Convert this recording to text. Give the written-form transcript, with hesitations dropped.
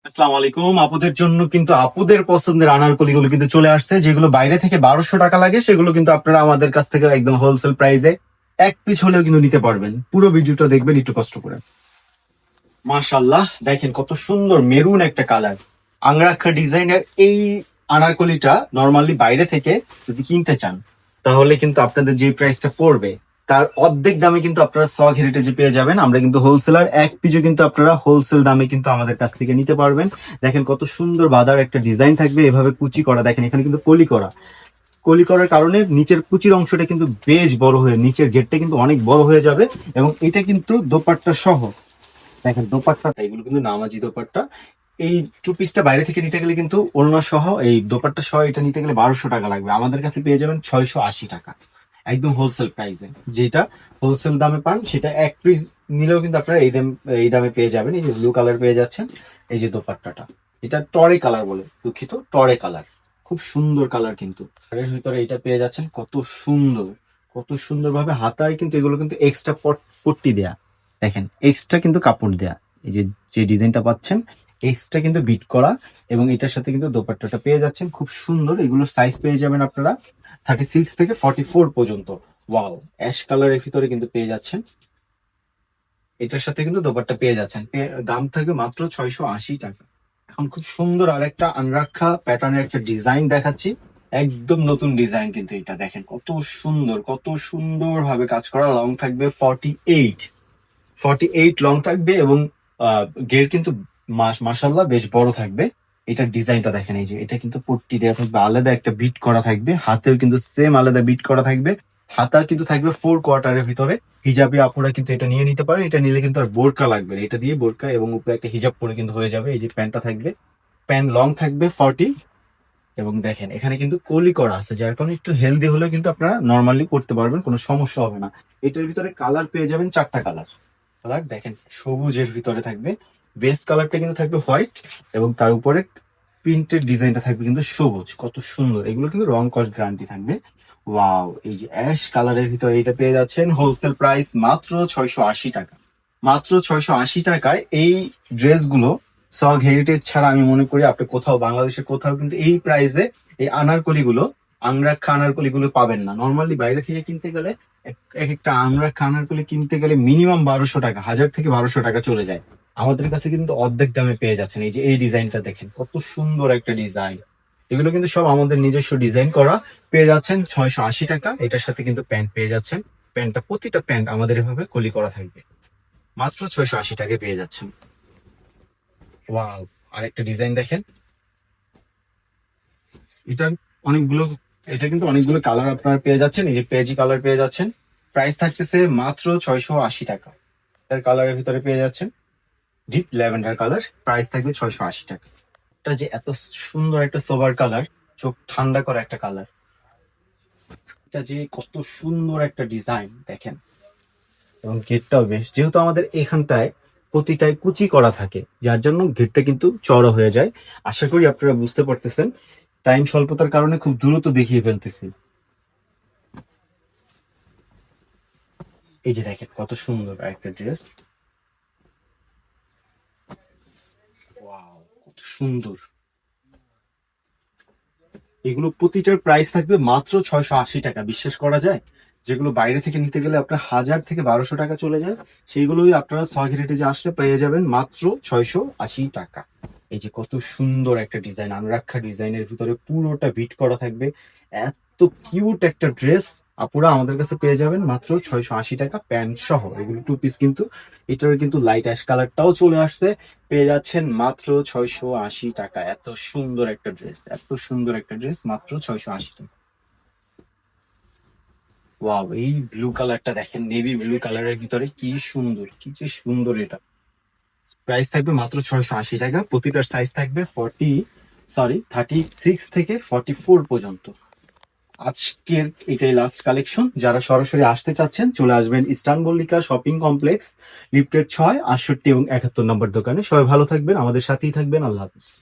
আসসালামু আলাইকুম। আপুদের জন্য কিন্তু আপুদের পছন্দের আনারকলি গুলো কিন্তু চলে আসছে, যেগুলো বাইরে থেকে 1200 টাকা লাগে সেগুলো কিন্তু আপনারা আমাদের কাছ থেকে একদম হোলসেল প্রাইসে এক পিস হলেও কিন্তু নিতে পারবেন। পুরো ভিডিওটা দেখবেন একটু কষ্ট করে। মাশাআল্লাহ, দেখেন কত সুন্দর মেরুন একটা কালার, আংরাক্ষা ডিজাইনের এই আনারকলিটা নরমালি বাইরে থেকে যদি কিনতে চান তাহলে কিন্তু আপনাদের যে প্রাইসটা পড়বে তার অর্ধেক দামে কিন্তু আপনারা সগ হেরিটেজে পেয়ে যাবেন। আমরা কিন্তু হোলসেলার, এক পিসও কিন্তু আপনারা হোলসেল দামে কিন্তু আমাদের কাছ থেকে নিতে পারবেন। দেখেন কত সুন্দর বাঁধার একটা ডিজাইন থাকবে, এভাবে কুচি করা, দেখেন এখানে কিন্তু কলি করা। কলি করার কারণে নিচের কুচির অংশটা কিন্তু বেশ বড় হয়ে, নিচের গেটটা কিন্তু অনেক বড় হয়ে যাবে। এবং এটা কিন্তু দোপাট্টা সহ, দেখেন দোপাট্টাটা, এগুলো কিন্তু নামাজি দোপাট্টা। এই টু পিসটা বাইরে থেকে নিতে গেলে কিন্তু ওড়না সহ, এই দোপাট্টা সহ এটা নিতে গেলে 1200 টাকা লাগবে। আমাদের কাছে পেয়ে যাবেন 680 টাকা, একদম হোলসেল প্রাইসে। যেটা হোলসেল দামে পান সেটা এক পিস নিলেও কিন্তু আপনারা এই দামে পেয়ে যাবেন। এই যে ব্লু কালার পেয়ে যাচ্ছেন, এই যে দোপাট্টাটা, এটা টরে কালার বলে, দুঃখিত, টরে কালার, খুব সুন্দর কালার। কিন্তু এর ভিতরে এটা পেয়ে যাচ্ছেন, কত সুন্দর, কত সুন্দর ভাবে হাতায় কিন্তু এগুলো কিন্তু এক্সট্রা পট্টি দেয়া, দেখেন এক্সট্রা কিন্তু কাপড় দেয়া। এই যে যে ডিজাইনটা পাচ্ছেন এক্সট্রা কিন্তু বিট করা, এবং এটার সাথে কিন্তু দোপাট্টাটা পেয়ে যাচ্ছেন খুব সুন্দর। এগুলোর সাইজ পেয়ে যাবেন আপনারা 36 থেকে 44 পর্যন্ত। ওয়াও, অ্যাশ কালারের ভিতরে কিন্তু পেয়ে যাচ্ছেন। এটার সাথে কিন্তু দোপাট্টা পেয়ে যাচ্ছেন, দাম থাকবে মাত্র 680 টাকা। এখন খুব সুন্দর আরেকটা আনরাক্ষা প্যাটার্নের একটা ডিজাইন দেখাচ্ছি, একদম নতুন ডিজাইন কিন্তু এটা। দেখেন কত সুন্দর, কত সুন্দর ভাবে কাজ করা। লং থাকবে 48 লং থাকবে, এবং গের কিন্তু মাশাল্লাহ বেশ বড় থাকবে। এটার ডিজাইনটা দেখেন, এই যে এটা কিন্তু পট্টি দেওয়া থাকবে, আলাদা একটা বিট করা থাকবে, হাতেও কিন্তু সেম আলাদা বিট করা থাকবে। হাতা কিন্তু থাকবে 4 কোয়ার্টারের ভিতরে। হিজাবি আপুরা কিন্তু এটা নিয়ে নিতে পারে, এটা নিলে কিন্তু আর বোরকা লাগবে না, এটা দিয়ে বোরকা এবং উপরে একটা হিজাব পরে কিন্তু হয়ে যাবে। এই যে প্যান্টটা থাকবে, প্যান্ট লং থাকবে 40, এবং দেখেন এখানে কিন্তু কলি করা আছে, যার কারণে একটু হেলদি হলেও কিন্তু আপনারা নর্মালি করতে পারবেন, কোনো সমস্যা হবে না। এটার ভিতরে কালার পেয়ে যাবেন 4টা কালার। কালার দেখেন, সবুজের ভিতরে থাকবে, বেস কালারটা কিন্তু থাকবে হোয়াইট, এবং তার উপরে প্রিন্টের ডিজাইনটা থাকবে কিন্তু সবুজ। কত সুন্দর, এগুলো কিন্তু রং কস্ট গ্যারান্টি থাকবে। ওয়াও, এই যে অ্যাশ কালারের ভিতরে এটা পেয়ে যাচ্ছেন হোলসেল প্রাইস মাত্র 680 টাকা। মাত্র 680 টাকায় এই ড্রেসগুলো সগ হেরিটেজ ছাড়া আমি মনে করি আপনি কোথাও, বাংলাদেশের কোথাও কিন্তু এই প্রাইসে এই আনারকলি গুলো, আংরাক্ষা আনারকলি গুলো পাবেন না। নর্মালি বাইরে থেকে কিনতে গেলে এক একটা আংরাক্ষা আনারকলি কিনতে গেলে মিনিমাম 1200 টাকা, 1000 থেকে 1200 টাকা চলে যায়। আমাদের কাছে কিন্তু অর্ধেক দামে পেয়ে যাচ্ছেন। এই যে এই ডিজাইনটা দেখেন, কত সুন্দর একটা ডিজাইন। এগুলো কিন্তু সব আমাদের নিজস্ব ডিজাইন করা। পেয়ে যাচ্ছেন 680 টাকা। এটার সাথে কিন্তু প্যান্ট পেয়ে যাচ্ছেন, প্যান্টটা প্রতিটা প্যান্ট আমাদের এভাবে কলি করা থাকবে, মাত্র 680 টাকায় পেয়ে যাচ্ছেন। ওয়াও, আরেকটা ডিজাইন দেখেন, এটার অনেকগুলো, এটা কিন্তু অনেকগুলো কালার আপনারা পেয়ে যাচ্ছেন। এই যে পেজি কালার পেয়ে যাচ্ছেন, প্রাইস থাকতেছে মাত্র 680 টাকা। এটার কালারের ভিতরে পেয়ে যাচ্ছেন ডিপ ল্যাভেন্ডার কালার, প্রাইস থাকবে 680 টাকা। এটা যে এত সুন্দর একটা সোবার কালার, চোখ ঠান্ডা করা একটা কালার, এটা যে কত সুন্দর একটা ডিজাইন দেখেন। এবং গেটটাও বেশ, যেহেতু আমাদের এখানটায় প্রতিটায় কুচি করা থাকে যার জন্য গেটটা কিন্তু চড়া হয়ে যায়। আশা করি আপনারা বুঝতে পারতেছেন। টাইম স্বল্পতার কারণে খুব দ্রুত দেখিয়ে ফেলতেছি। এই যে দেখেন কত সুন্দর একটা ড্রেস, ওয়াও কত সুন্দর। এগুলো প্রতিটার প্রাইস থাকবে মাত্র 680 টাকা, বিশ্বাস করা যায়? যেগুলো বাইরে থেকে নিতে গেলে আপনার 1000 থেকে 1200 টাকা চলে যায়, সেইগুলোই আপনারা সগ হেরিটেজে আসলে পেয়ে যাবেন মাত্র 680 টাকা। এই যে কত সুন্দর একটা ডিজাইন, আনরাক্ষা ডিজাইনের ভিতরে পুরোটা বিট করা থাকবে, এত কিউট একটা ড্রেস আপুরা আমাদের কাছে পেয়ে যাবেন মাত্র 680 টাকা, প্যান্ট সহ। এগুলো টু পিস কিন্তু। এটার কিন্তু লাইট অ্যাশ কালারটাও চলে আসছে, পেয়ে যাচ্ছেন মাত্র 680 টাকা। এত সুন্দর একটা ড্রেস, এত সুন্দর একটা ড্রেস মাত্র 680 টাকা। ওয়াও, এই ব্লু কালারটা দেখেন, নেভি ব্লু কালারের ভিতরে কি সুন্দর, কি যে সুন্দর এটা। প্রাইস থাকবে মাত্র 680 টাকা। প্রতিটার সাইজ থাকবে 36 থেকে 44 পর্যন্ত। আজকের এটাই লাস্ট কালেকশন। যারা সরাসরি আসতে চাচ্ছেন চলে আসবেন ইস্টার্ন মল্লিকা শপিং কমপ্লেক্স, লিফটের 6, 68 এবং 71 নম্বর দোকানে। সবাই ভালো থাকবেন, আমাদের সাথেই থাকবেন। আল্লাহ হাফিজ।